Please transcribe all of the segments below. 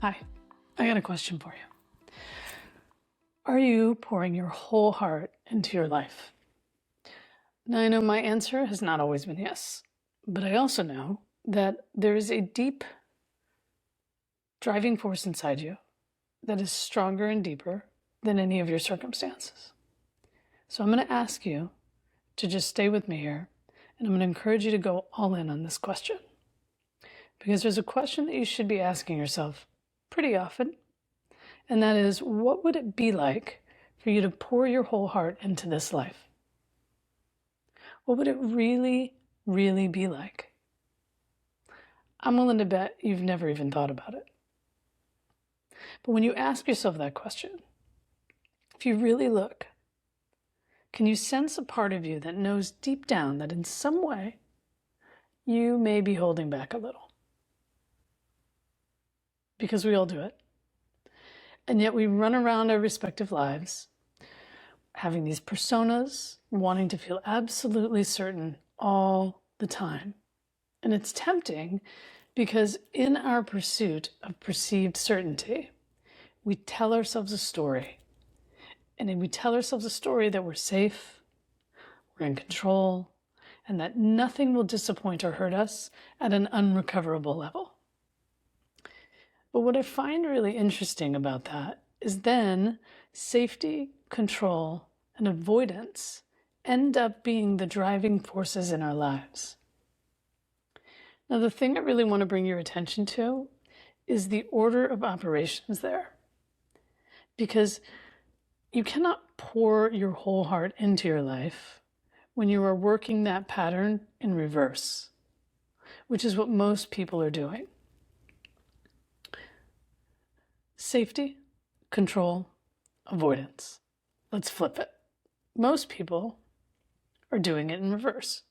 Hi, I got a question for you. Are you pouring your whole heart into your life? Now, I know my answer has not always been yes, but I also know that there is a deep driving force inside you that is stronger and deeper than any of your circumstances. So I'm going to ask you to just stay with me here, and I'm going to encourage you to go all in on this question. Because there's a question that you should be asking yourself pretty often, and that is, what would it be like for you to pour your whole heart into this life? What would it really, really be like? I'm willing to bet you've never even thought about it. But when you ask yourself that question, if you really look, can you sense a part of you that knows deep down that in some way you may be holding back a little? Because we all do it. And yet we run around our respective lives having these personas, wanting to feel absolutely certain all the time. And it's tempting because in our pursuit of perceived certainty, we tell ourselves a story. And we tell ourselves a story that we're safe, we're in control, and that nothing will disappoint or hurt us at an unrecoverable level. But what I find really interesting about that is then safety, control, and avoidance end up being the driving forces in our lives. Now, the thing I really want to bring your attention to is the order of operations there. Because you cannot pour your whole heart into your life when you are working that pattern in reverse, which is what most people are doing. Safety, control, avoidance. Let's flip it. Most people are doing it in reverse.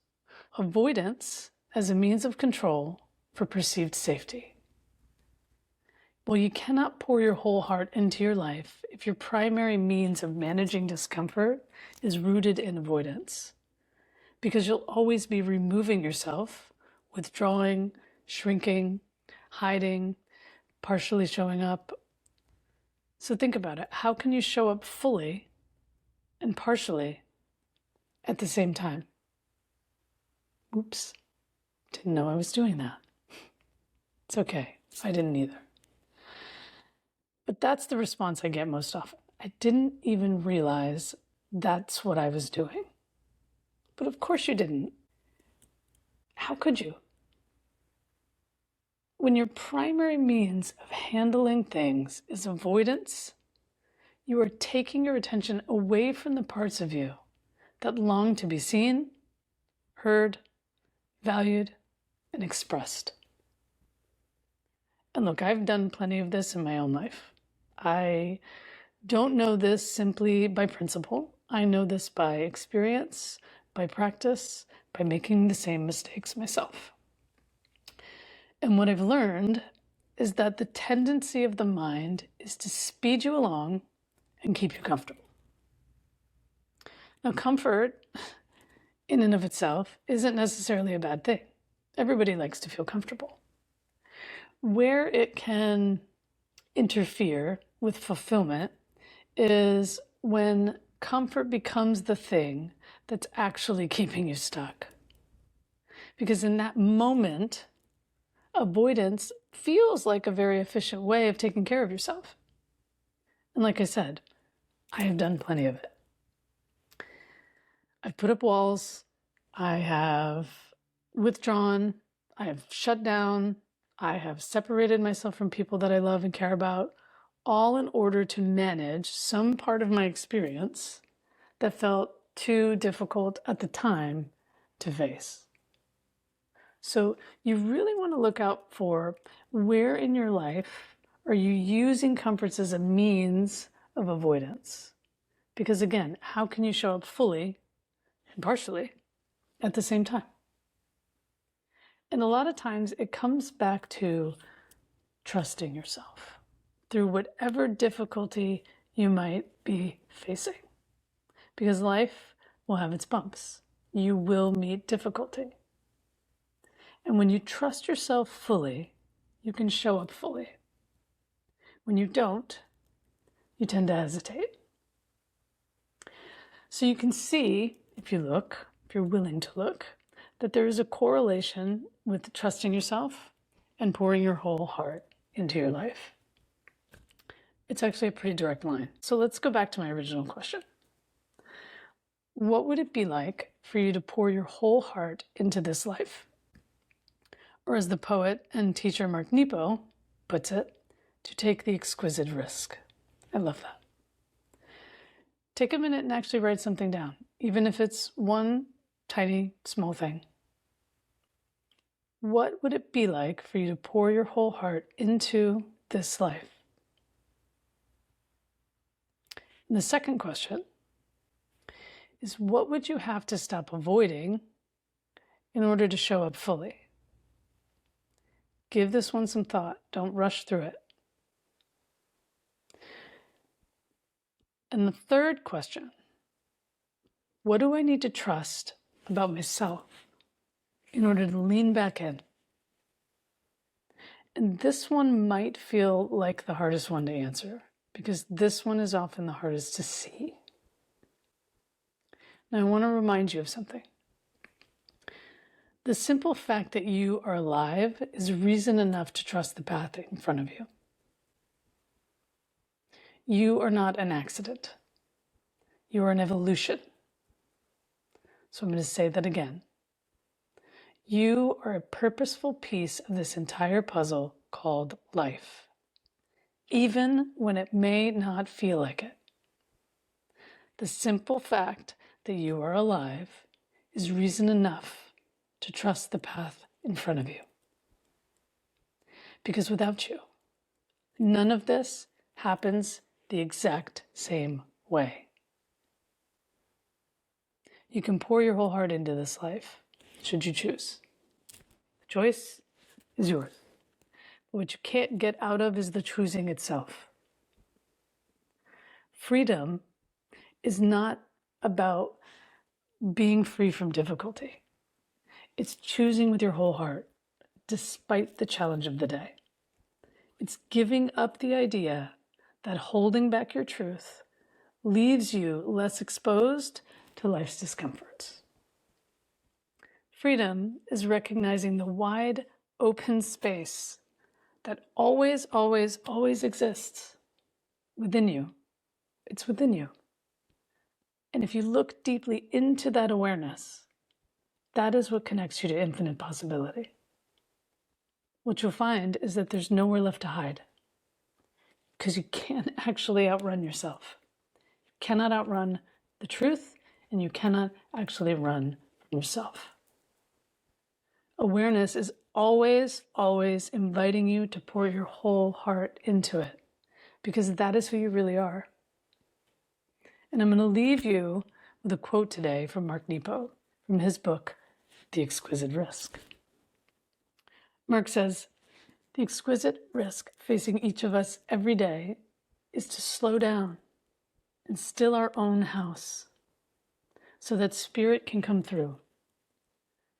Avoidance as a means of control for perceived safety. Well, you cannot pour your whole heart into your life if your primary means of managing discomfort is rooted in avoidance, because you'll always be removing yourself, withdrawing, shrinking, hiding, partially showing up. So think about it. How can you show up fully and partially at the same time? Oops, didn't know I was doing that. It's okay, I didn't either. But that's the response I get most often. I didn't even realize that's what I was doing. But of course you didn't. How could you? When your primary means of handling things is avoidance, you are taking your attention away from the parts of you that long to be seen, heard, valued, and expressed. And look, I've done plenty of this in my own life. I don't know this simply by principle. I know this by experience, by practice, by making the same mistakes myself. And what I've learned is that the tendency of the mind is to speed you along and keep you comfortable. Now, comfort in and of itself isn't necessarily a bad thing. Everybody likes to feel comfortable. Where it can interfere with fulfillment is when comfort becomes the thing that's actually keeping you stuck. Because in that moment, avoidance feels like a very efficient way of taking care of yourself. And like I said, I have done plenty of it. I've put up walls, I have withdrawn, I have shut down, I have separated myself from people that I love and care about, all in order to manage some part of my experience that felt too difficult at the time to face. So you really want to look out for where in your life are you using comforts as a means of avoidance? Because again, how can you show up fully and partially at the same time? And a lot of times it comes back to trusting yourself through whatever difficulty you might be facing. Because life will have its bumps. You will meet difficulty. And when you trust yourself fully, you can show up fully. When you don't, you tend to hesitate. So you can see, if you're willing to look, that there is a correlation with trusting yourself and pouring your whole heart into your life. It's actually a pretty direct line. So let's go back to my original question. What would it be like for you to pour your whole heart into this life? Or as the poet and teacher Mark Nepo puts it, to take the exquisite risk. I love that. Take a minute and actually write something down, even if it's one tiny, small thing. What would it be like for you to pour your whole heart into this life? And the second question is, what would you have to stop avoiding in order to show up fully? Give this one some thought. Don't rush through it. And the third question, what do I need to trust about myself in order to lean back in? And this one might feel like the hardest one to answer, because this one is often the hardest to see. Now, I want to remind you of something. The simple fact that you are alive is reason enough to trust the path in front of you. You are not an accident. You are an evolution. So I'm going to say that again. You are a purposeful piece of this entire puzzle called life, even when it may not feel like it. The simple fact that you are alive is reason enough to trust the path in front of you. Because without you, none of this happens the exact same way. You can pour your whole heart into this life, should you choose. The choice is yours. But what you can't get out of is the choosing itself. Freedom is not about being free from difficulty. It's choosing with your whole heart, despite the challenge of the day. It's giving up the idea that holding back your truth leaves you less exposed to life's discomforts. Freedom is recognizing the wide, open space that always, always, always exists within you. It's within you. And if you look deeply into that awareness, that is what connects you to infinite possibility. What you'll find is that there's nowhere left to hide, because you can't actually outrun yourself. You cannot outrun the truth, and you cannot actually run from yourself. Awareness is always, always inviting you to pour your whole heart into it, because that is who you really are. And I'm going to leave you with a quote today from Mark Nepo, from his book, The Exquisite Risk. Mark says, "The exquisite risk facing each of us every day is to slow down and still our own house so that spirit can come through,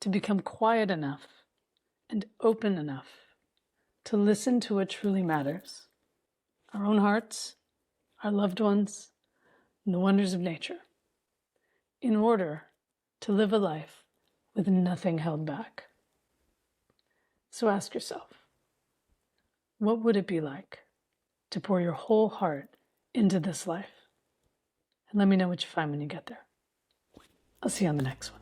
to become quiet enough and open enough to listen to what truly matters, our own hearts, our loved ones, and the wonders of nature, in order to live a life with nothing held back." So ask yourself, what would it be like to pour your whole heart into this life? And let me know what you find when you get there. I'll see you on the next one.